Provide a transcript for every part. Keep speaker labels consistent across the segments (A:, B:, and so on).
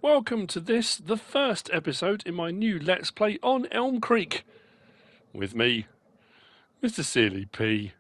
A: welcome to the first episode in my new Let's Play on Elm Creek. With me, Mr. Sealy P.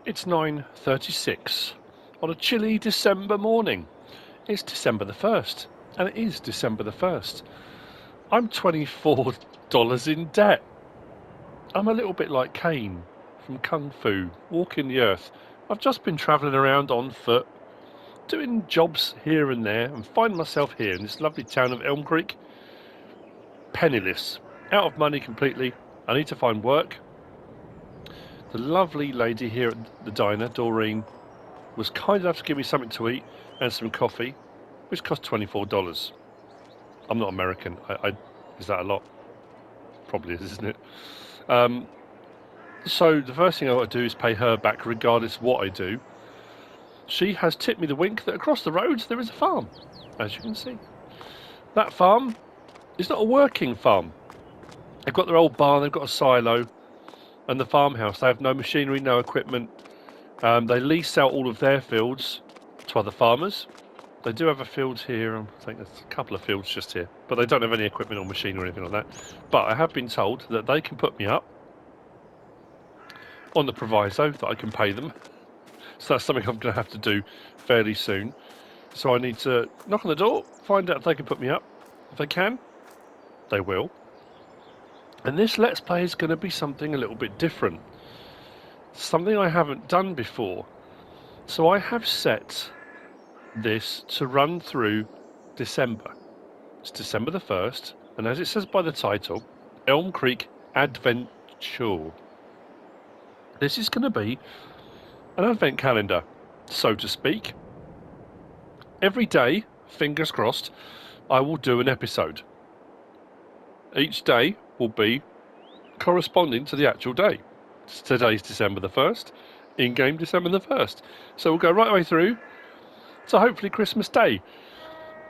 A: It's 9:36 on a chilly December morning. It's December the 1st, and it is December the 1st. I'm $24 in debt. I'm a little bit like Caine from Kung Fu, walking the earth. I've just been travelling around on foot, doing jobs here and there, and find myself here in this lovely town of Elm Creek, penniless, out of money completely. I need to find work. The lovely lady here at the diner, Doreen, was kind enough to give me something to eat and some coffee, which cost $24. I'm not American. Is that a lot? Probably is, isn't it? So the first thing I want to do is pay her back regardless of what I do. She has tipped me the wink that across the road there is a farm, as you can see. That farm is not a working farm. They've got their old barn, they've got a silo, and the farmhouse. They have no machinery, no equipment. They lease out all of their fields to other farmers. They do have a field here. I think there's a couple of fields just here, but they don't have any equipment or machinery or anything like that. But I have been told that they can put me up on the proviso that I can pay them. So that's something I'm going to have to do fairly soon. So I need to knock on the door, find out if they can put me up. If they can, they will. And this Let's Play is going to be something a little bit different. Something I haven't done before. So I have set this to run through December. It's December the 1st, and as it says by the title, Elm Creek Adventure. This is going to be an advent calendar, so to speak. Every day, fingers crossed, I will do an episode. Each day will be corresponding to the actual day. Today's December the 1st, in-game December the 1st. So we'll go right the way through to hopefully Christmas Day.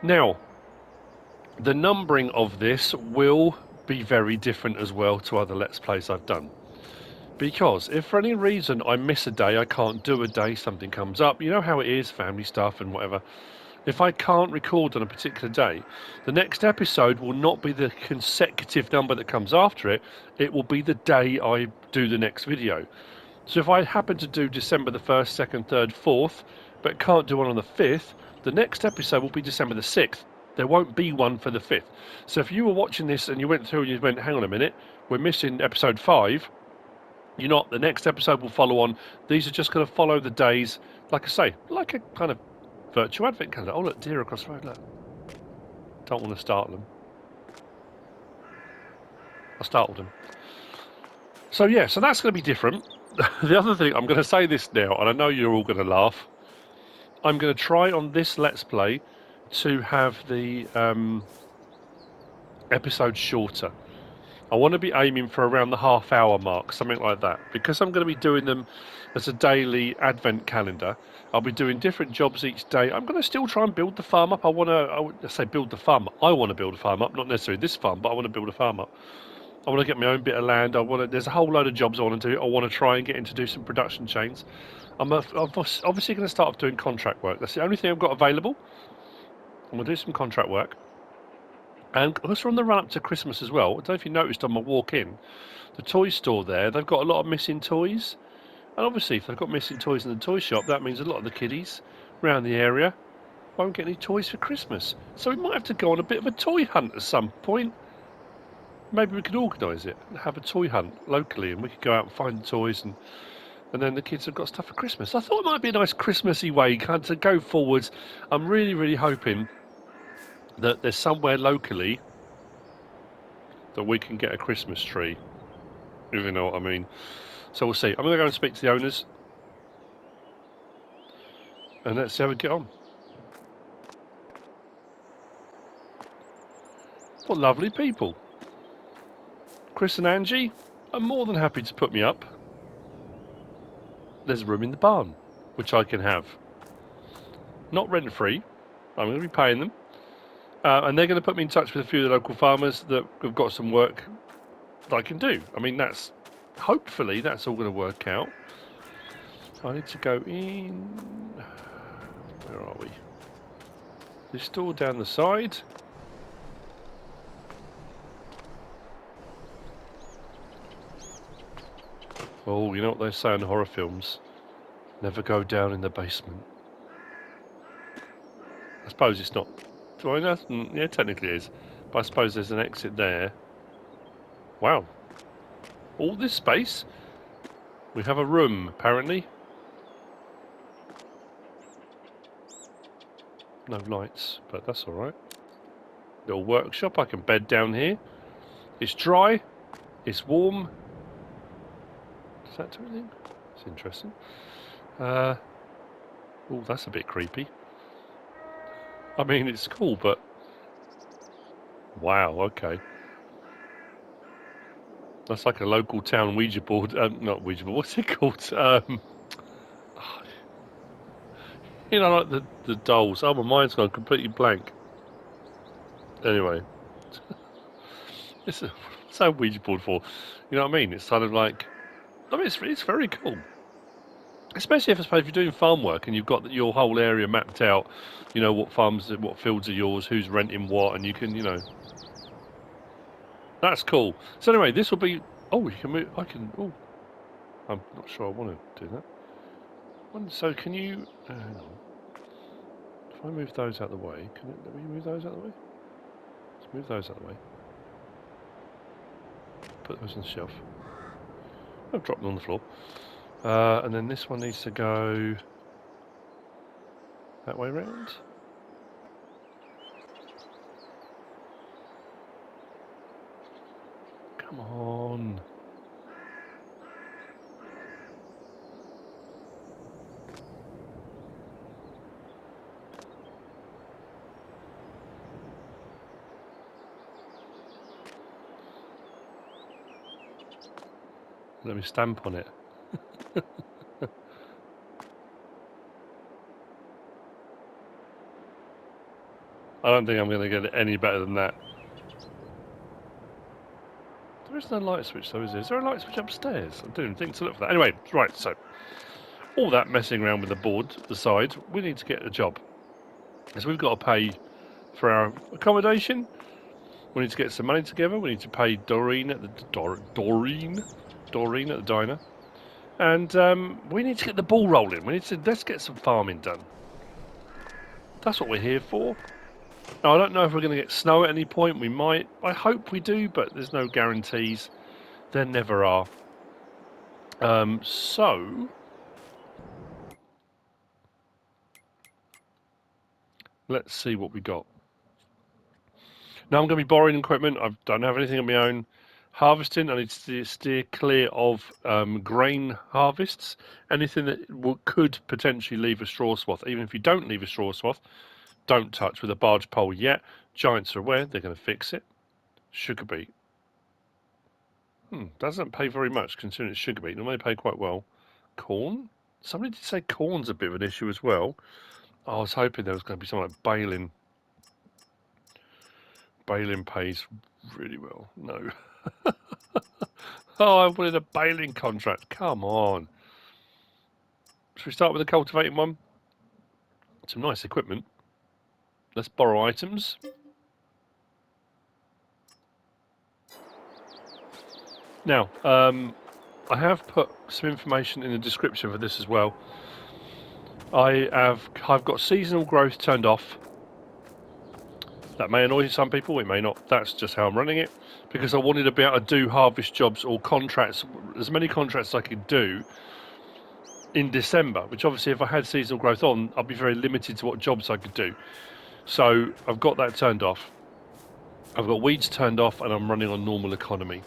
A: Now, the numbering of this will be very different as well to other Let's Plays I've done. Because if for any reason I miss a day, I can't do a day, something comes up, you know how it is, family stuff and whatever. If I can't record on a particular day, the next episode will not be the consecutive number that comes after it. It will be the day I do the next video. So if I happen to do December the 1st, 2nd, 3rd, 4th, but can't do one on the 5th, the next episode will be December the 6th. There won't be one for the 5th. So if you were watching this and you went through and you went, hang on a minute, we're missing episode 5, you're not. The next episode will follow on. These are just going to follow the days, like I say, like a kind of virtual advent calendar. Oh, look, deer across the road, look. Don't want to startle them. I startled them. So yeah, so that's going to be different. The other thing, I'm going to say this now, and I know you're all going to laugh. I'm going to try on this Let's Play to have the episode shorter. I want to be aiming for around the half-hour mark, something like that. Because I'm going to be doing them as a daily advent calendar, I'll be doing different jobs each day. I'm going to still try and build the farm up. I say build the farm. I want to build a farm up, not necessarily this farm, but I want to build a farm up. I want to get my own bit of land. There's a whole load of jobs I want to do. I want to try and get into do some production chains. I'm obviously going to start off doing contract work. That's the only thing I've got available. I'm going to do some contract work. And because we're on the run up to Christmas as well, I don't know if you noticed on my walk in, the toy store there, they've got a lot of missing toys. And obviously, if they've got missing toys in the toy shop, that means a lot of the kiddies around the area won't get any toys for Christmas. So we might have to go on a bit of a toy hunt at some point. Maybe we could organise it and have a toy hunt locally, and we could go out and find the toys, and then the kids have got stuff for Christmas. I thought it might be a nice Christmassy way kind of to go forwards. I'm really, really hoping that there's somewhere locally that we can get a Christmas tree, if you know what I mean. So we'll see. I'm going to go and speak to the owners, and let's see how we get on. What lovely people. Chris and Angie are more than happy to put me up. There's room in the barn, which I can have. Not rent-free. I'm going to be paying them. And they're going to put me in touch with a few of the local farmers that have got some work that I can do. I mean, hopefully that's all going to work out. I need to go in. Where are we? This store down the side. Oh, you know what they say in horror films? Never go down in the basement. I suppose it's not. Do I know? Yeah, technically it is. But I suppose there's an exit there. Wow. All this space? We have a room, apparently. No lights, but that's alright. Little workshop. I can bed down here. It's dry. It's warm. Does that do anything? It's interesting. Oh, that's a bit creepy. I mean, it's cool, but... Wow, okay. That's like a local town Ouija board. Not Ouija board, what's it called? You know, like the dolls. Oh, my mind's gone completely blank. Anyway. What's a Ouija board for? You know what I mean? It's kind of like... I mean, it's very cool. Especially if you're doing farm work and you've got your whole area mapped out, you know, what farms, what fields are yours, who's renting what, and you can, you know... That's cool. So anyway, this will be... Oh, you can move... I can... Oh, I'm not sure I want to do that. So can you... hang on. If I move those out of the way, let me move those out of the way? Let's move those out of the way. Put those on the shelf. I've dropped them on the floor. And then this one needs to go that way round. Come on. Let me stamp on it. I don't think I'm going to get it any better than that. There is no light switch though, is there? Is there a light switch upstairs? I didn't think to look for that. Anyway, right, so all that messing around with the board, the side, we need to get a job. Because we've got to pay for our accommodation. We need to get some money together. We need to pay Doreen at the Doreen at the diner. And we need to get the ball rolling. Let's get some farming done. That's what we're here for. Now, I don't know if we're going to get snow at any point. We might. I hope we do, but there's no guarantees. There never are. So let's see what we got. Now I'm going to be borrowing equipment. I don't have anything on my own. Harvesting, I need to steer clear of grain harvests. Anything that could potentially leave a straw swath. Even if you don't leave a straw swath, don't touch with a barge pole yet. Giants are aware, they're going to fix it. Sugar beet. Doesn't pay very much considering it's sugar beet. Normally pay quite well. Corn? Somebody did say corn's a bit of an issue as well. I was hoping there was going to be something like baling. Baling pays really well. No. Oh, I wanted a baling contract. Come on. Should we start with the cultivating one? Some nice equipment. Let's borrow items. Now, I have put some information in the description for this as well. I've got seasonal growth turned off. That may annoy some people, it may not. That's just how I'm running it. Because I wanted to be able to do harvest jobs or contracts, as many contracts as I could do in December, which obviously if I had seasonal growth on, I'd be very limited to what jobs I could do. So I've got that turned off. I've got weeds turned off and I'm running on normal economy.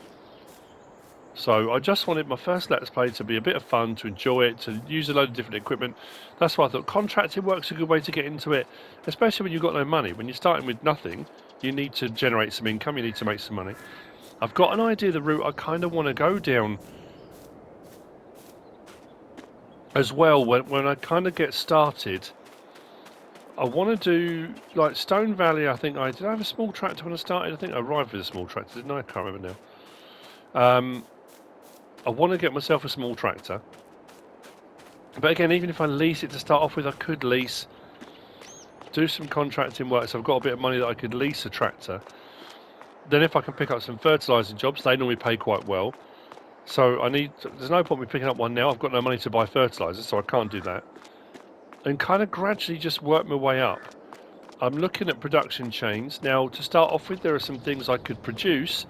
A: So I just wanted my first Let's Play to be a bit of fun, to enjoy it, to use a load of different equipment. That's why I thought contracting work's a good way to get into it, especially when you've got no money. When you're starting with nothing, you need to generate some income, you need to make some money. I've got an idea of the route I kind of want to go down as well. When I kind of get started, I want to do, like Stone Valley, I think did I have a small tractor when I started? I think I arrived with a small tractor, didn't I? I can't remember now. I want to get myself a small tractor. But again, even if I lease it to start off with, I could lease, do some contracting work, so I've got a bit of money that I could lease a tractor. Then if I can pick up some fertilising jobs, they normally pay quite well. So there's no point in me picking up one now. I've got no money to buy fertiliser, so I can't do that. And kind of gradually just work my way up. I'm looking at production chains. Now, to start off with, there are some things I could produce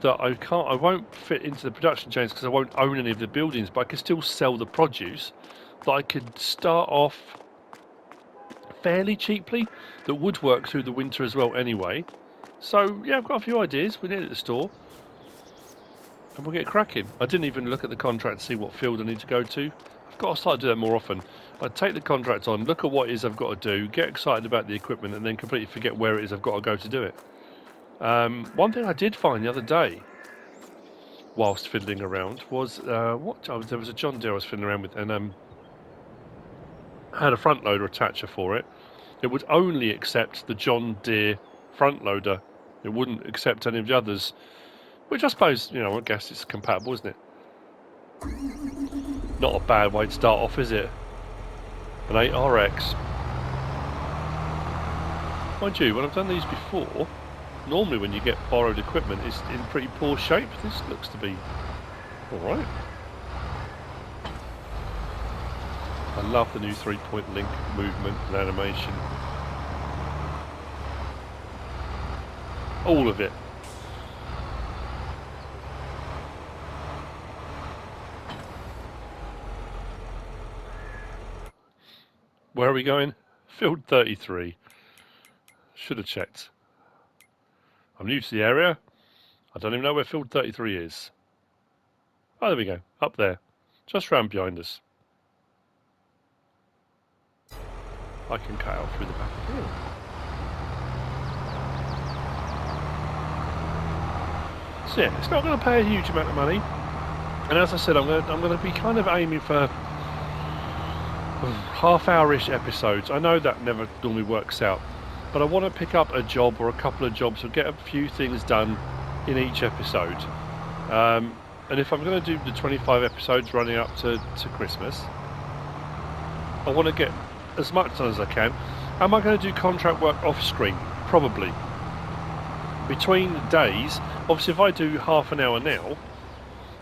A: that I won't fit into the production chains because I won't own any of the buildings, but I can still sell the produce that I could start off fairly cheaply that would work through the winter as well anyway. So yeah, I've got a few ideas. We're near at the store and we'll get cracking. I didn't even look at the contract to see what field I need to go to. I've got to start doing that more often. I take the contract on, look at what it is I've got to do, get excited about the equipment, and then completely forget where it is I've got to go to do it. One thing I did find the other day, whilst fiddling around, was there was a John Deere I was fiddling around with, and had a front loader attacher for it. It would only accept the John Deere front loader. It wouldn't accept any of the others, which I suppose, I guess it's compatible, isn't it? Not a bad way to start off, is it? An 8RX. Mind you, when I've done these before, normally when you get borrowed equipment, it's in pretty poor shape. This looks to be alright. I love the new 3-point link movement and animation. All of it. Where are we going? Field 33. Should have checked. I'm new to the area. I don't even know where Field 33 is. Oh, there we go. Up there. Just round behind us. I can cut out through the back of here. So yeah, it's not going to pay a huge amount of money. And as I said, I'm going to be kind of aiming for half-hour-ish episodes. I know that never normally works out, but I want to pick up a job or a couple of jobs or get a few things done in each episode. And if I'm going to do the 25 episodes running up to Christmas, I want to get as much done as I can. Am I going to do contract work off screen? Probably. Between days, obviously if I do half an hour now,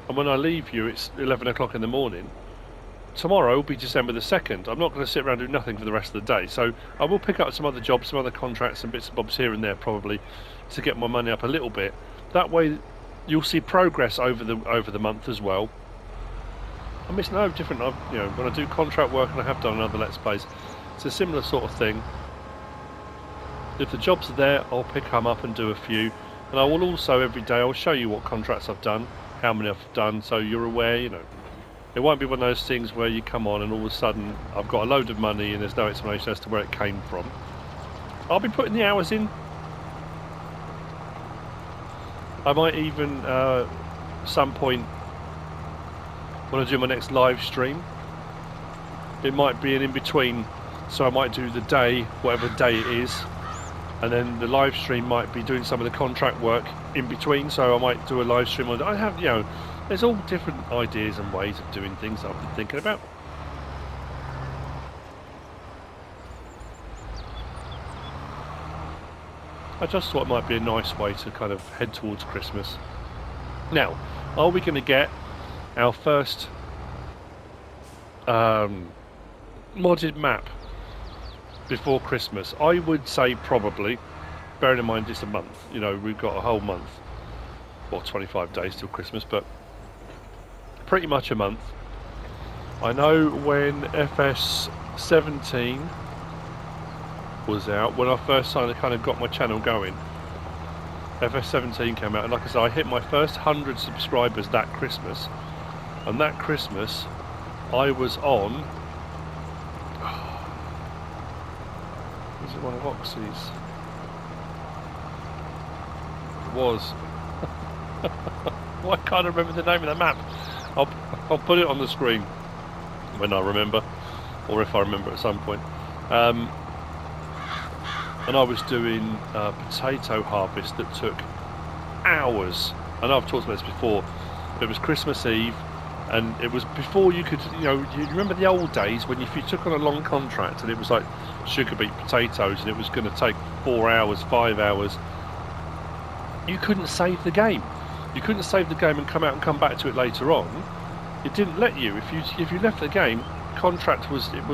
A: and when I leave you it's 11 o'clock in the morning, tomorrow will be December the 2nd. I'm not going to sit around and do nothing for the rest of the day. So I will pick up some other jobs, some other contracts and bits and bobs here and there probably to get my money up a little bit. That way you'll see progress over the month as well. I mean, it's no different. When I do contract work, and I have done other Let's Plays, it's a similar sort of thing. If the jobs are there, I'll pick them up and do a few. And I will also, every day, I'll show you what contracts I've done, how many I've done, so you're aware, It won't be one of those things where you come on and all of a sudden I've got a load of money and there's no explanation as to where it came from. I'll be putting the hours in. I might even some point when I do my next live stream, it might be an in-between, so I might do the day, whatever day it is, and then the live stream might be doing some of the contract work in between, so I might do a live stream on. I have, there's all different ideas and ways of doing things that I've been thinking about. I just thought it might be a nice way to kind of head towards Christmas. Now, are we going to get our first modded map before Christmas? I would say probably, bearing in mind it's a month. We've got a whole month, or 25 days till Christmas, but pretty much a month. I know when FS17 was out, when I first kind of got my channel going, FS17 came out, and like I said, I hit my first 100 subscribers that Christmas, and that Christmas I was on, was it one of Oxy's? It was. Well, I can't remember the name of the map. I'll put it on the screen when I remember, or if I remember at some point. And I was doing potato harvest that took hours. I know I've talked about this before. It was Christmas Eve, and it was before you could, you remember the old days when if you took on a long contract and it was like sugar beet potatoes and it was going to take 4 hours, 5 hours, you couldn't save the game. You couldn't save the game and come out and come back to it later on. It didn't let you. If you left the game, contract was, it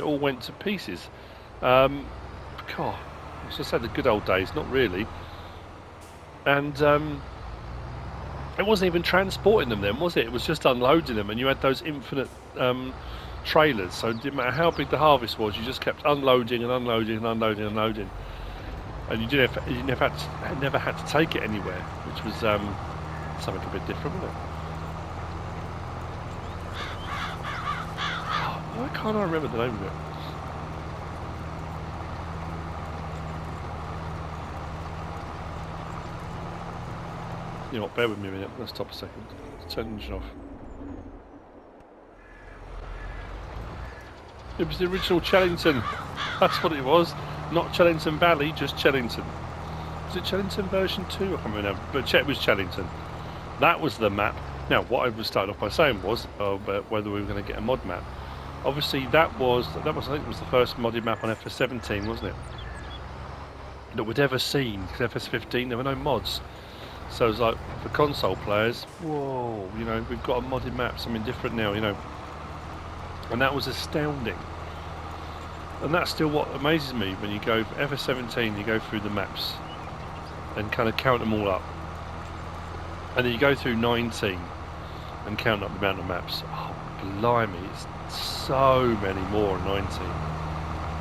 A: all went to pieces. God, as I said, the good old days, not really. And it wasn't even transporting them then, was it? It was just unloading them, and you had those infinite trailers, so it didn't matter how big the harvest was, you just kept unloading and unloading and unloading and unloading. And you never had to take it anywhere, which was something a bit different, wasn't it? Why can't I remember the name of it? You know what, bear with me a minute, let's stop a second. Let's turn the engine off. It was the original Chellington. That's what it was. Not Chellington Valley, just Chellington. Was it Chellington version 2? I can't remember, but it was Chellington. That was the map. Now, what I was starting off by saying was whether we were going to get a mod map. Obviously, that was I think it was the first modded map on FS17, wasn't it? That we'd ever seen. Because FS15, there were no mods. So it was like, for console players, whoa, we've got a modded map, something different now, And that was astounding. And that's still what amazes me when you go for FS17, you go through the maps and kind of count them all up. And then you go through 19 and count up the amount of maps. Oh, blimey, it's so many more on 19.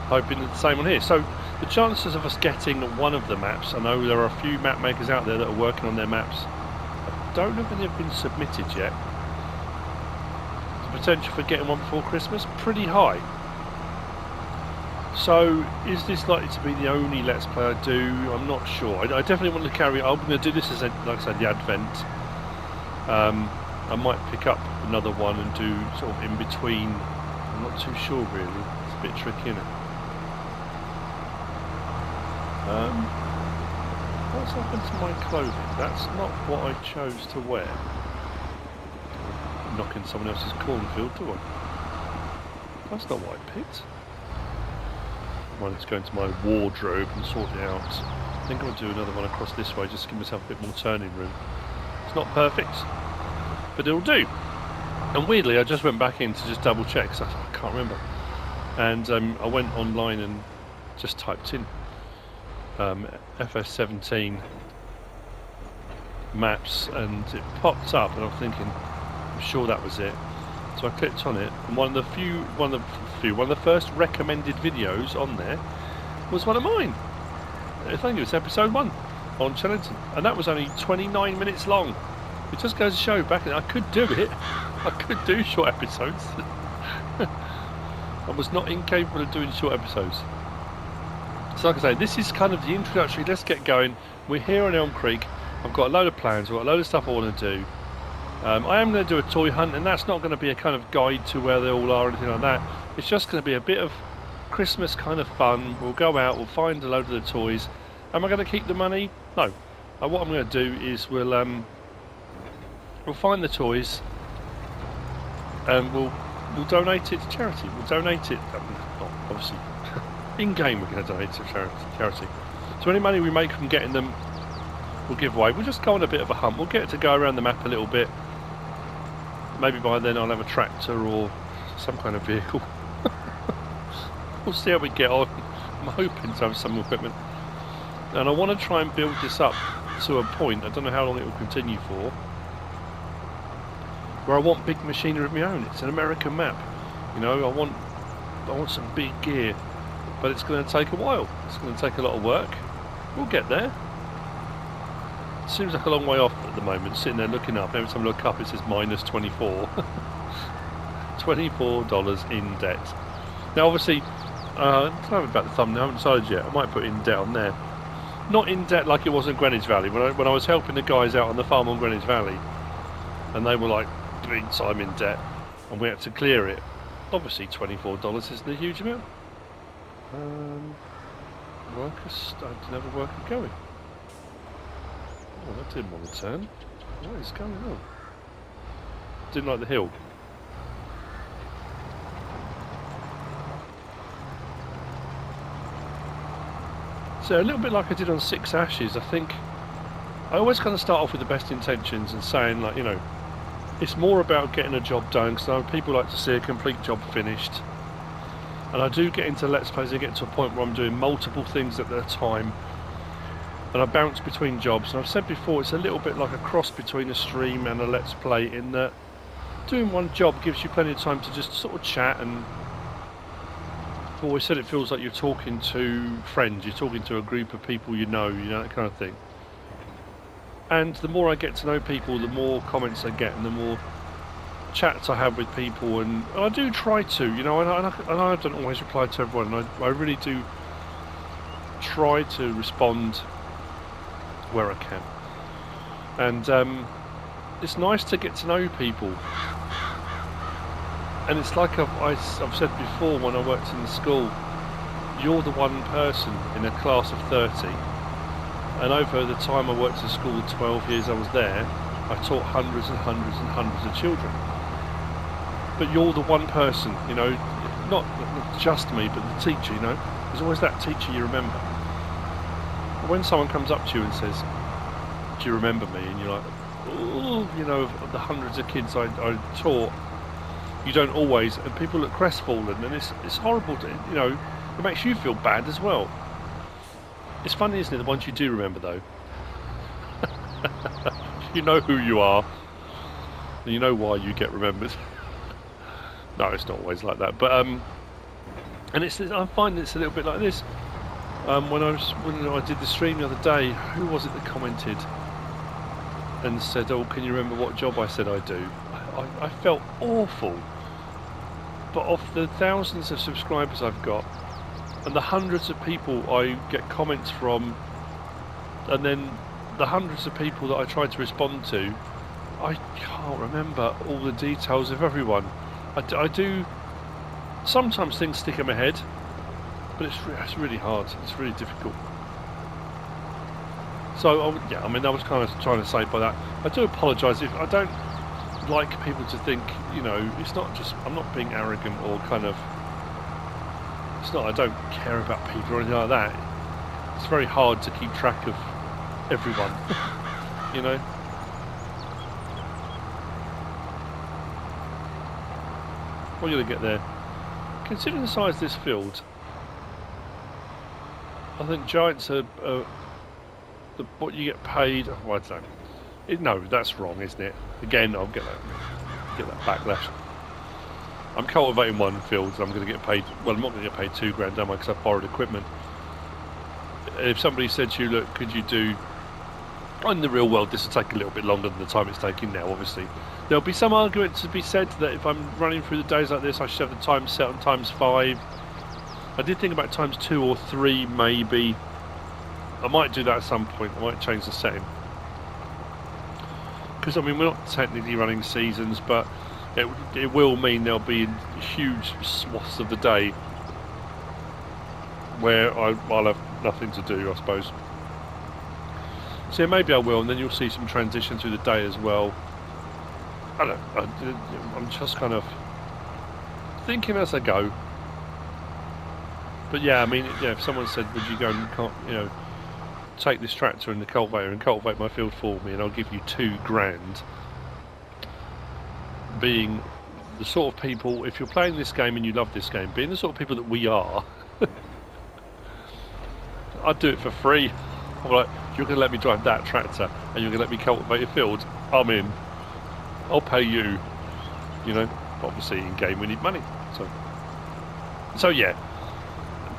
A: Hoping it's the same on here. So the chances of us getting one of the maps, I know there are a few map makers out there that are working on their maps. I don't know if they've been submitted yet. The potential for getting one before Christmas, pretty high. So is this likely to be the only Let's Play I do? I'm not sure. I definitely want to carry on. I'm going to do this as, like I said, the Advent. I might pick up another one and do sort of in between. I'm not too sure really. It's a bit tricky, isn't it? What's happened to my clothing? That's not what I chose to wear. I'm knocking someone else's cornfield, do I? That's not what I picked. I might just go into my wardrobe and sort it out. I think I'll do another one across this way just to give myself a bit more turning room. It's not perfect, but it'll do. And weirdly, I just went back in to just double check because I can't remember. And I went online and just typed in FS17 maps, and it popped up, and I'm thinking, I'm sure that was it. So I clicked on it, and one of the first recommended videos on there was one of mine. I think it was episode 1 on Chellington, and that was only 29 minutes long. It just goes to show back then I could do it. I could do short episodes. I was not incapable of doing short episodes. So like I say, this is kind of the introductory. Let's get going. We're here on Elm Creek. I've got a load of plans, I've got a load of stuff I want to do. I am going to do a toy hunt, and that's not going to be a kind of guide to where they all are or anything like that. It's just going to be a bit of Christmas kind of fun. We'll go out, we'll find a load of the toys. Am I going to keep the money? No. What I'm going to do is we'll find the toys and we'll donate it to charity. We'll donate it, not obviously in game. We're going to donate it to charity. So any money we make from getting them, we'll give away. We'll just go on a bit of a hunt. We'll get to go around the map a little bit. Maybe by then I'll have a tractor or some kind of vehicle. We'll see how we get on. I'm hoping to have some equipment. And I want to try and build this up to a point, I don't know how long it will continue for, where I want big machinery of my own. It's an American map. You know, I want some big gear. But it's going to take a while. It's going to take a lot of work. We'll get there. Seems like a long way off at the moment, sitting there looking up. Every time I look up it says minus 24. $24 in debt. Now obviously, I don't know about the thumbnail, I haven't decided yet. I might put in debt on there. Not in debt like it was in Greenwich Valley. When I was helping the guys out on the farm on Greenwich Valley, and they were like big time in debt, and we had to clear it. Obviously $24 isn't a huge amount. Workers, I didn't have a worker going. Oh, that didn't want to turn. What is going on? Didn't like the hill. So a little bit like I did on Six Ashes, I think I always kind of start off with the best intentions and saying, like, you know, it's more about getting a job done, because people like to see a complete job finished. And I do get into Let's Plays, I get to a point where I'm doing multiple things at a time. And I bounce between jobs, and I've said before, it's a little bit like a cross between a stream and a Let's Play, in that doing one job gives you plenty of time to just sort of chat, and I've always said it feels like you're talking to friends, you're talking to a group of people you know, that kind of thing. And the more I get to know people, the more comments I get, and the more chats I have with people, and I do try to, and I don't always reply to everyone, and I really do try to respond where I can. And it's nice to get to know people. And it's like I've said before, when I worked in the school, you're the one person in a class of 30. And over the time I worked at school, the 12 years I was there, I taught hundreds and hundreds and hundreds of children. But you're the one person, not just me, but the teacher, There's always that teacher you remember. When someone comes up to you and says, "Do you remember me?" and you're like, "Oh," of the hundreds of kids I taught, you don't always, and people look crestfallen, and it's horrible to, it makes you feel bad as well. It's funny, isn't it, the ones you do remember, though? You know who you are, and you know why you get remembered. No, it's not always like that, but and I find it's a little bit like this. When I did the stream the other day, who was it that commented and said, "Oh, can you remember what job I said I do?" I felt awful. But of the thousands of subscribers I've got, and the hundreds of people I get comments from, and then the hundreds of people that I try to respond to, I can't remember all the details of everyone. I do. Sometimes things stick in my head, but it's really hard. It's really difficult. So I was kind of trying to say by that, I do apologise if I don't like people to think, it's not just, I'm not being arrogant or kind of, it's not I don't care about people or anything like that. It's very hard to keep track of everyone, We're going to get there. Considering the size of this field, I think Giants are what you get paid. Oh, I don't know. No, that's wrong, isn't it? Again, I'll get that backlash. I'm cultivating one field, and I'm going to get paid. Well, I'm not going to get paid $2,000, am I? Because I've borrowed equipment. If somebody said to you, "Look, could you do?" In the real world, this will take a little bit longer than the time it's taking now. Obviously, there'll be some argument to be said that if I'm running through the days like this, I should have the time set on ×5. I did think about ×2 or 3, maybe. I might do that at some point. I might change the setting. because I mean we're not technically running seasons, but it will mean there'll be huge swaths of the day where I'll have nothing to do, I suppose. So yeah, maybe I will, and then you'll see some transition through the day as well. I don't know, I'm just kind of thinking as I go. But yeah, I mean, yeah, if someone said, would you go and, take this tractor and the cultivator and cultivate my field for me and I'll give you $2,000, being the sort of people, if you're playing this game and you love this game, being the sort of people that we are, I'd do it for free. I'm like, you're going to let me drive that tractor and you're going to let me cultivate your field, I'm in. I'll pay you, obviously in game we need money. So yeah,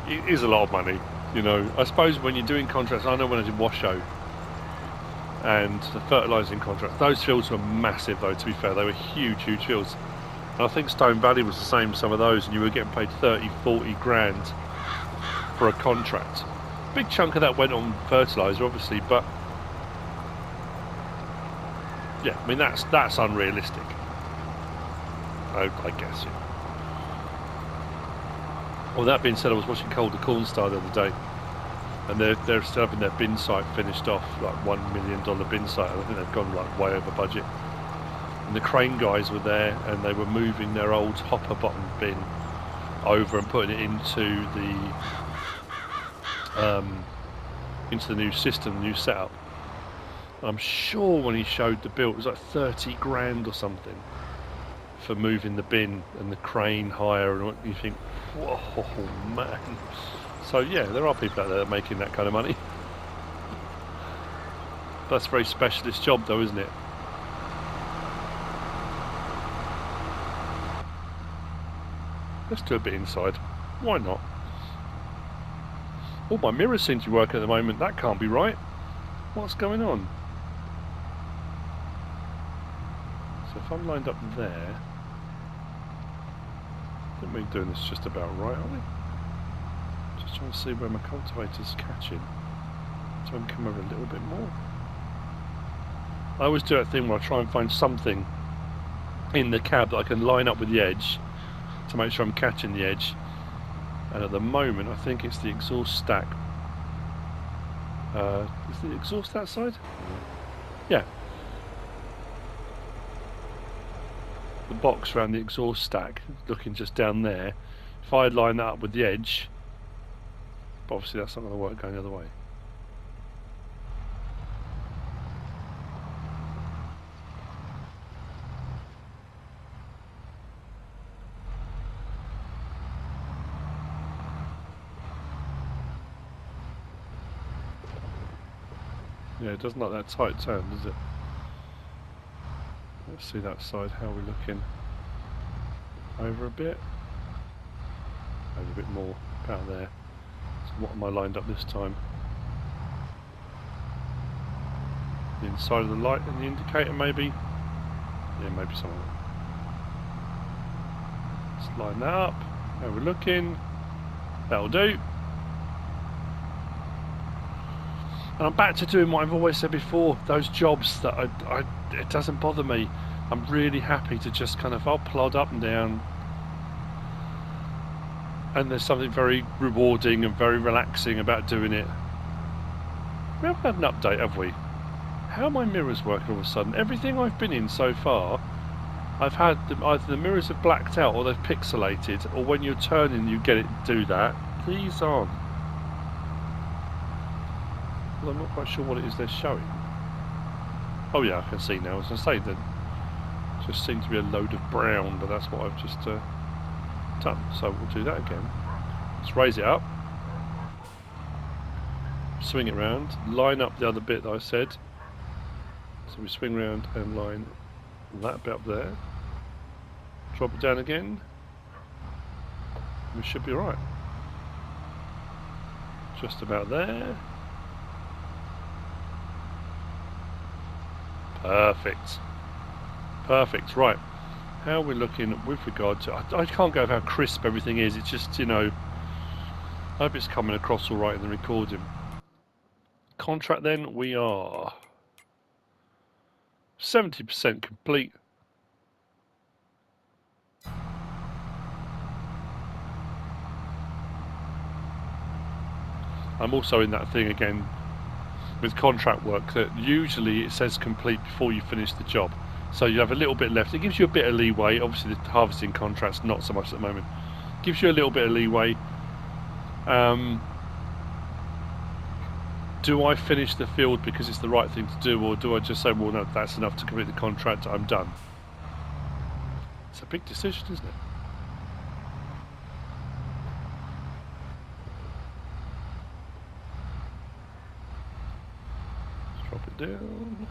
A: it is a lot of money. I suppose when you're doing contracts, I know when I did Washoe and the fertilising contracts, those fields were massive though, to be fair. They were huge fields. And I think Stone Valley was the same, some of those, and you were getting paid 30, 40 grand for a contract. Big chunk of that went on fertiliser, obviously, but yeah, I mean, that's unrealistic. I guess, yeah. Well, that being said, I was watching Calder Cornstar the other day, and they're still having their bin site finished off, like $1 million bin site. I think they've gone like way over budget. And the crane guys were there, and they were moving their old hopper bottom bin over and putting it into the new system, new setup. I'm sure when he showed the bill, it was like 30 grand or something for moving the bin and the crane hire, and what you think, whoa, man. So yeah, there are people out there making that kind of money. That's a very specialist job though, isn't it? Let's do a bit inside. Why not? Oh, my mirrors seem to be working at the moment. That can't be right. What's going on? So if I'm lined up there, I think we're doing this just about right, aren't we? Just trying to see where my cultivator's catching, so I can come over a little bit more. I always do that thing where I try and find something in the cab that I can line up with the edge to make sure I'm catching the edge. And at the moment, I think it's the exhaust stack. Is the exhaust that side? Yeah. The box around the exhaust stack, looking just down there. If I line that up with the edge, but obviously that's not going to work going the other way. Yeah, it doesn't like that tight turn, does it? Let's see that side, how are we looking? Over a bit? Over a bit more, about there. So what am I lined up this time? The inside of the light and the indicator maybe? Yeah, maybe something. Let's line that up. How we're looking. That'll do. And I'm back to doing what I've always said before, those jobs that it doesn't bother me. I'm really happy to just kind of, I'll plod up and down. And there's something very rewarding and very relaxing about doing it. We haven't had an update, have we? How are my mirrors working all of a sudden? Everything I've been in so far, I've had either the mirrors have blacked out or they've pixelated, or when you're turning you get it to do that. These aren't. Well, I'm not quite sure what it is they're showing. Oh yeah, I can see now. I was going to say that just seemed to be a load of brown, but that's what I've just done. So we'll do that again. Let's raise it up, swing it round, line up the other bit that I said. So we swing round and line that bit up there. Drop it down again. We should be right. Just about there. Perfect. Perfect, right. How we're looking with regard to... I can't go over how crisp everything is. It's just, I hope it's coming across all right in the recording. Contract then, we are... 70% complete. I'm also in that thing again with contract work that usually it says complete before you finish the job. So you have a little bit left. It gives you a bit of leeway. Obviously the harvesting contract's not so much at the moment. Gives you a little bit of leeway. Do I finish the field because it's the right thing to do, or do I just say, well, no, that's enough to complete the contract, I'm done? It's a big decision, isn't it? Let's drop it down.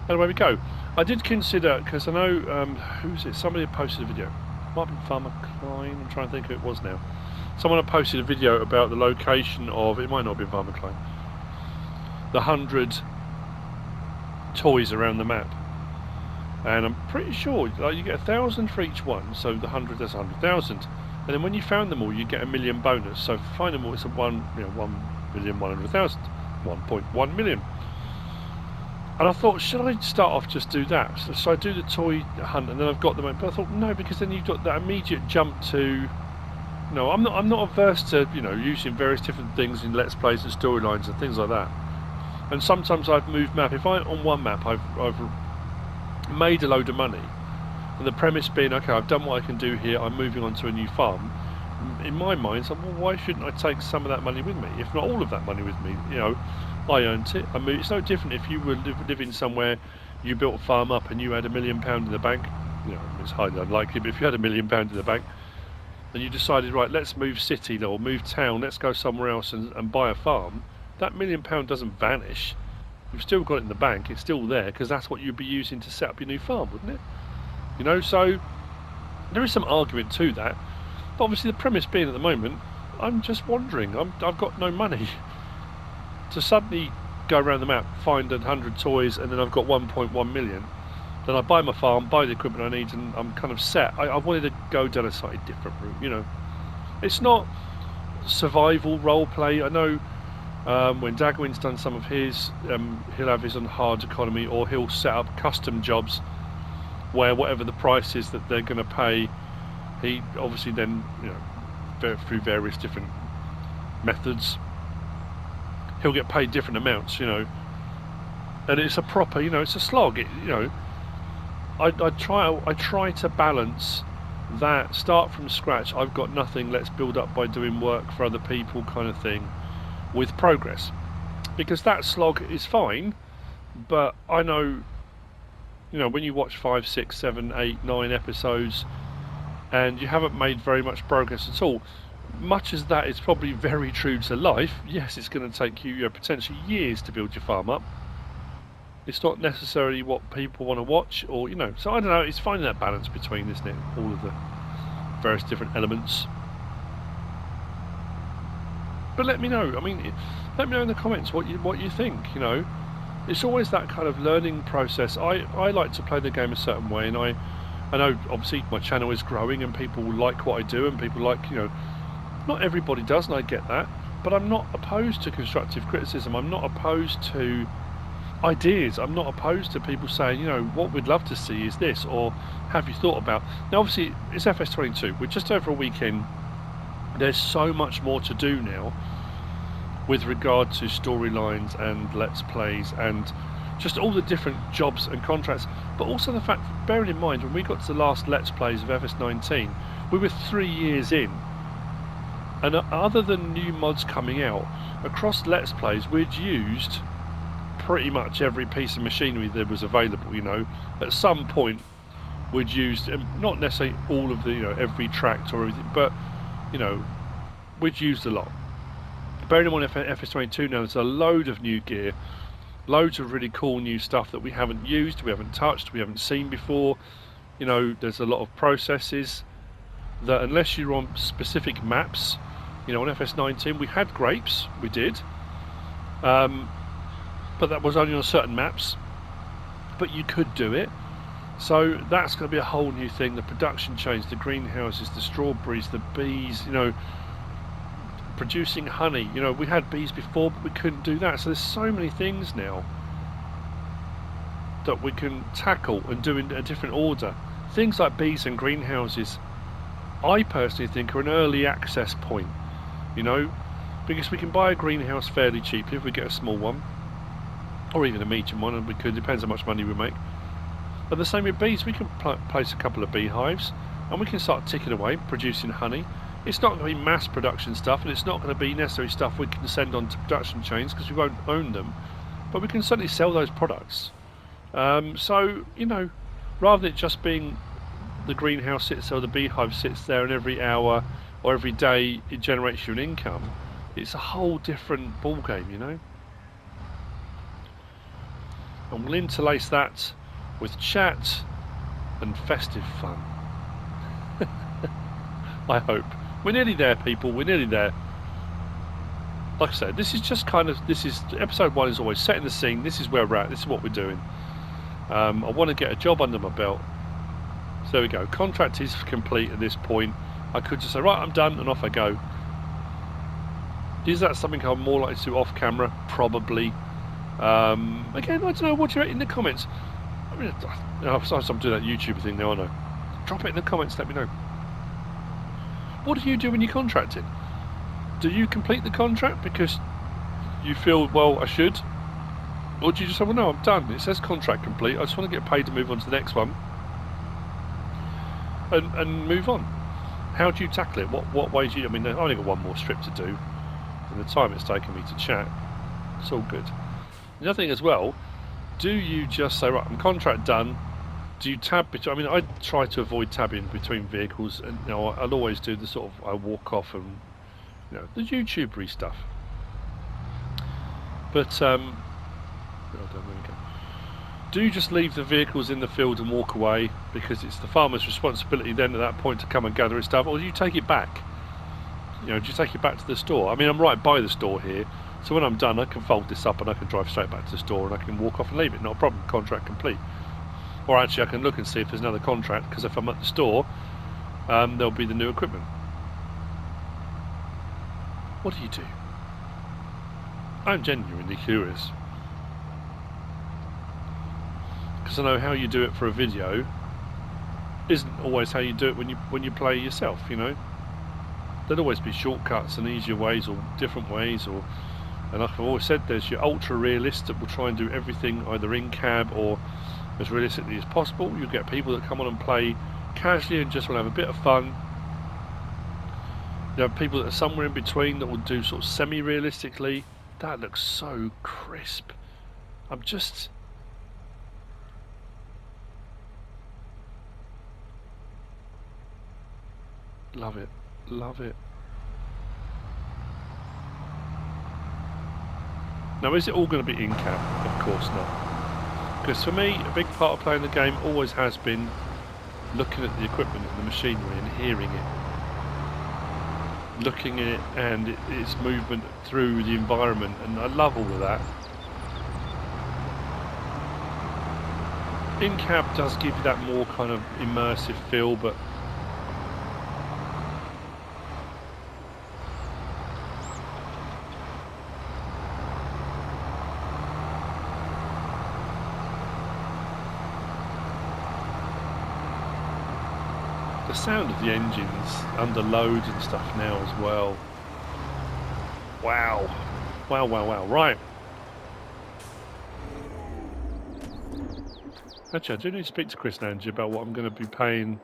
A: And away we go. I did consider, because I know, who's it? Somebody had posted a video. Might be Farmer Klein. I'm trying to think who it was now. Someone had posted a video about the location of, it might not be Farmer Klein, the 100 toys around the map. And I'm pretty sure like, you get 1,000 for each one, so the 100, that's 100,000. And then when you found them all, you get a million bonus. So for find them all, it's a 1,100,000, 1.1 million. And I thought, should I start off just do that? So I do the toy hunt, and then I've got them. But I thought, no, because then you've got that immediate jump to. No, I'm not averse to using various different things in Let's Plays and storylines and things like that. And sometimes I've moved map. If on one map I've made a load of money, and the premise being, okay, I've done what I can do here. I'm moving on to a new farm. In my mind, so, well, why shouldn't I take some of that money with me? If not all of that money with me, I earned it. I mean, it's no different if you were living somewhere, you built a farm up and you had £1 million in the bank. It's highly unlikely, but if you had £1 million in the bank, and you decided, right, let's move city or move town, let's go somewhere else and buy a farm, that £1 million doesn't vanish. You've still got it in the bank. It's still there because that's what you'd be using to set up your new farm, wouldn't it? So there is some argument to that. But obviously the premise being at the moment, I'm just wondering, I've got no money to suddenly go around the map, find 100 toys, and then I've got 1.1 million. Then I buy my farm, buy the equipment I need, and I'm kind of set. I wanted to go down a slightly different route, It's not survival role play. I know when Dagwin's done some of his, he'll have his on hard economy, or he'll set up custom jobs where whatever the price is that they're going to pay, he obviously then, through various different methods, he'll get paid different amounts, and it's a proper, it's a slog. I try to balance that start from scratch. I've got nothing. Let's build up by doing work for other people, kind of thing, with progress, because that slog is fine. But I know, when you watch 5, 6, 7, 8, 9 episodes, and you haven't made very much progress at all. Much as that is probably very true to life, yes, it's going to take you potentially years to build your farm up. It's not necessarily what people want to watch, or so I don't know. It's finding that balance between, isn't it, all of the various different elements. But let me know. I mean, let me know in the comments what you think. It's always that kind of learning process. I like to play the game a certain way, and I know obviously my channel is growing and people like what I do, and people like, not everybody does, and I get that, but I'm not opposed to constructive criticism. I'm not opposed to ideas. I'm not opposed to people saying, what we'd love to see is this, or have you thought about. Now obviously it's FS22, we're just over a weekend. There's so much more to do now with regard to storylines and Let's Plays and just all the different jobs and contracts, but also the fact, bearing in mind, when we got to the last Let's Plays of FS19, we were 3 years in, and other than new mods coming out, across Let's Plays we'd used pretty much every piece of machinery that was available. At some point we'd used, not necessarily all of the, every tractor or everything, but we'd used a lot. Bearing in mind FS22 now, there's a load of new gear, loads of really cool new stuff that we haven't used, we haven't touched, we haven't seen before. There's a lot of processes that, unless you're on specific maps, on FS19 we had grapes, we did, but that was only on certain maps, but you could do it. So that's going to be a whole new thing. The production chains, the greenhouses, the strawberries, the bees, producing honey. We had bees before, but we couldn't do that. So there's so many things now that we can tackle and do in a different order. Things like bees and greenhouses, I personally think are an early access point, you know, because we can buy a greenhouse fairly cheaply if we get a small one, or even a medium one, and we could, depends how much money we make. But the same with bees, we can place a couple of beehives and we can start ticking away, producing honey. It's not going to be mass production stuff, and it's not going to be necessarily stuff we can send on to production chains because we won't own them, but we can certainly sell those products. So, you know, rather than it just being the greenhouse sits or the beehive sits there and every hour or every day it generates you an income, it's a whole different ball game, you know. And we'll interlace that with chat and festive fun. I hope. We're nearly there, people. We're nearly there. Like I said, this is just kind of, this is, episode 1 is always setting the scene. This is where we're at. This is what we're doing. I want to get a job under my belt. So there we go. Contract is complete at this point. I could just say, right, I'm done, and off I go. Is that something I'm more likely to do off camera? Probably. Again, I don't know. What do you rate in the comments? I mean, I'm doing that YouTube thing now, aren't I? Drop it in the comments. Let me know. What do you do when you're contracting? Do you complete the contract because you feel, well, I should? Or do you just say, well, no, I'm done. It says contract complete. I just want to get paid to move on to the next one and move on. How do you tackle it? What ways do you... I mean, I've only got one more strip to do. And the time it's taken me to chat, it's all good. The other thing as well, do you just say, right, I'm contract done, do you tab between... I mean, I try to avoid tabbing between vehicles, and you know, I'll always do the sort of, I walk off and, you know, the YouTubery stuff. But, well done, there we go. Do you just leave the vehicles in the field and walk away because it's the farmer's responsibility then at that point to come and gather his stuff, or do you take it back? You know, do you take it back to the store? I mean, I'm right by the store here, so when I'm done, I can fold this up and I can drive straight back to the store and I can walk off and leave it. Not a problem. Contract complete. Or actually, I can look and see if there's another contract, because if I'm at the store, there'll be the new equipment. What do you do? I'm genuinely curious, because I know how you do it for a video isn't always how you do it when you play yourself. You know, there'll always be shortcuts and easier ways or different ways, or, and like I've always said, there's your ultra realists that will try and do everything either in cab or as realistically as possible. You'll get people that come on and play casually and just want to have a bit of fun. You have people that are somewhere in between that will do sort of semi-realistically. That looks so crisp. I'm just... love it. Love it. Now, is it all going to be in-cab? Of course not. Because for me, a big part of playing the game always has been looking at the equipment and the machinery and hearing it. Looking at it and its movement through the environment, and I love all of that. In-cab does give you that more kind of immersive feel, but the sound of the engines under load and stuff now as well. Wow. Wow, wow, wow. Right. Actually, I do need to speak to Chris and Angie about what I'm going to be paying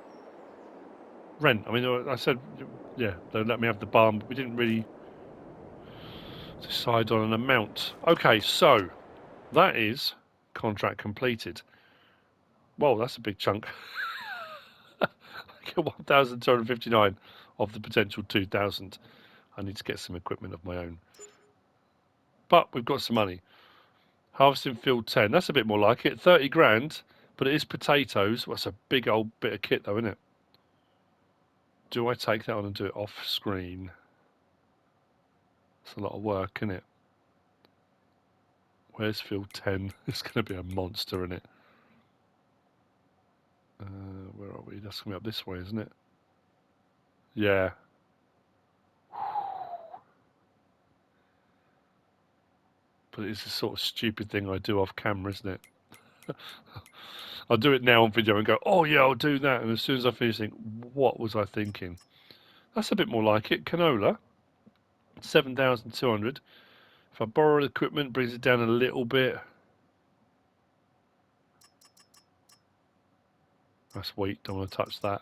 A: rent. I mean, I said, yeah, they'll let me have the barn, but we didn't really decide on an amount. Okay, so that is contract completed. Well, that's a big chunk. I get 1,259 of the potential 2,000. I need to get some equipment of my own. But we've got some money. Harvesting field 10. That's a bit more like it. 30 grand, but it is potatoes. Well, that's a big old bit of kit, though, isn't it? Do I take that on and do it off screen? It's a lot of work, isn't it? Where's field 10? It's going to be a monster, isn't it? Where are we? That's going to be up this way, isn't it? Yeah. But it's a sort of stupid thing I do off camera, isn't it? I'll do it now on video and go, oh yeah, I'll do that. And as soon as I finish, think, what was I thinking? That's a bit more like it. Canola, 7,200. If I borrow the equipment, brings it down a little bit. That's weak. Don't want to touch that.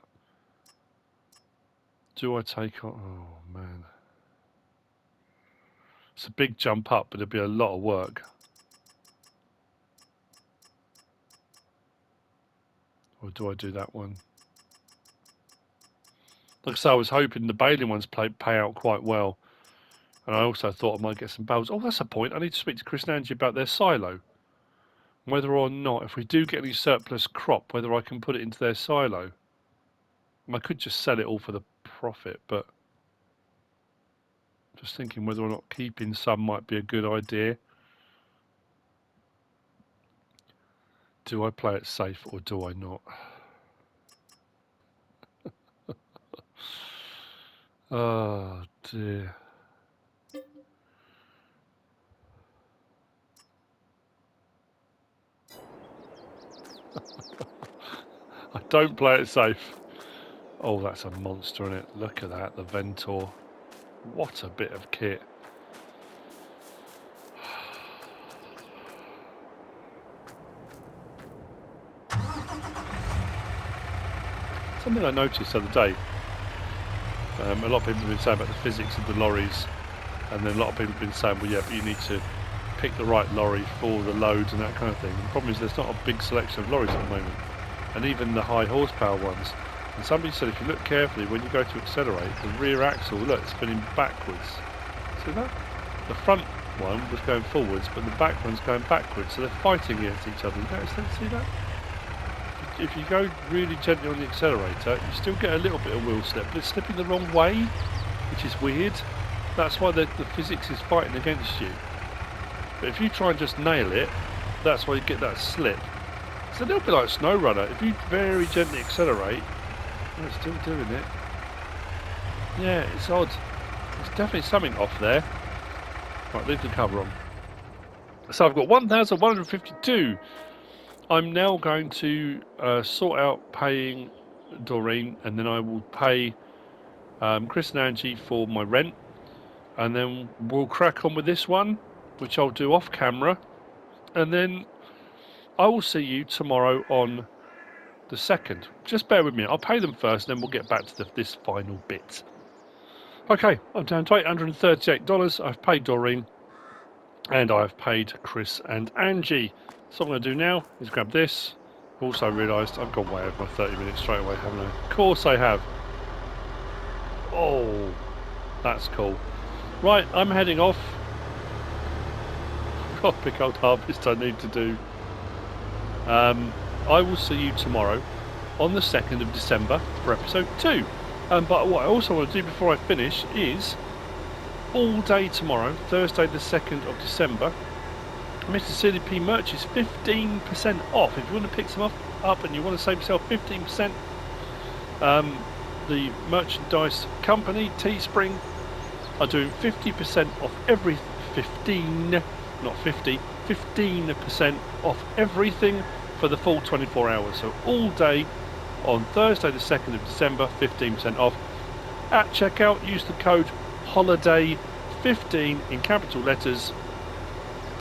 A: Do I take on? Oh man, it's a big jump up, but it'll be a lot of work. Or do I do that one? Like I say, I was hoping the baling ones pay out quite well. And I also thought I might get some bales. Oh, that's a point. I need to speak to Chris and Angie about their silo. Whether or not, if we do get any surplus crop, whether I can put it into their silo. I could just sell it all for the profit, but just thinking whether or not keeping some might be a good idea. Do I play it safe or do I not? Oh dear. I don't play it safe. Oh, that's a monster, isn't it? Look at that, the Ventor. What a bit of kit. Something I noticed the other day. A lot of people have been saying about the physics of the lorries, and then a lot of people have been saying, well, yeah, but you need to pick the right lorry for the loads and that kind of thing. And the problem is there's not a big selection of lorries at the moment, and even the high horsepower ones. And somebody said if you look carefully, when you go to accelerate, the rear axle, look, it's spinning backwards. See that? The front one was going forwards, but the back one's going backwards, so they're fighting against each other. You don't see that? If you go really gently on the accelerator, you still get a little bit of wheel slip, but it's slipping the wrong way, which is weird. That's why the physics is fighting against you. But if you try and just nail it, that's why you get that slip. It's a little bit like Snow Runner. If you very gently accelerate, it's still doing it. Yeah, it's odd. There's definitely something off there. Right, leave the cover on. So I've got 1,152. I'm now going to sort out paying Doreen, and then I will pay Chris and Angie for my rent, and then we'll crack on with this one, which I'll do off camera, and then I will see you tomorrow on the 2nd. Just bear with me. I'll pay them first, and then we'll get back to this final bit. Okay, I'm down to $838. I've paid Doreen, and I've paid Chris and Angie. So what I'm going to do now is grab this. I've also realised I've gone way over my 30 minutes straight away, haven't I? Of course I have. Oh, that's cool. Right, I'm heading off. I've got a big old harvest I need to do. I will see you tomorrow on the 2nd of December for episode 2. But what I also want to do before I finish is all day tomorrow, Thursday the 2nd of December, Mr. CDP merch is 15% off. If you want to pick some up and you want to save yourself 15%, the merchandise company, Teespring, are doing 50% off every 15% off everything for the full 24 hours. So all day on Thursday the 2nd of December, 15% off. At checkout, use the code HOLIDAY15 in capital letters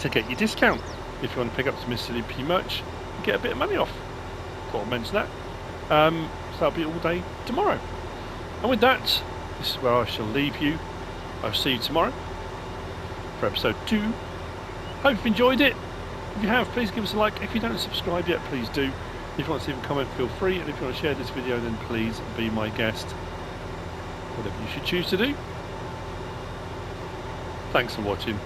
A: to get your discount. If you want to pick up some Mr. CDP merch, get a bit of money off. Thought I'd mention that. So that'll be all day tomorrow. And with that, this is where I shall leave you. I'll see you tomorrow for episode 2. Hope you've enjoyed it. If you have, please give us a like. If you don't subscribe yet, please do. If you want to leave a comment, feel free. And if you want to share this video, then please be my guest. Whatever you should choose to do. Thanks for watching.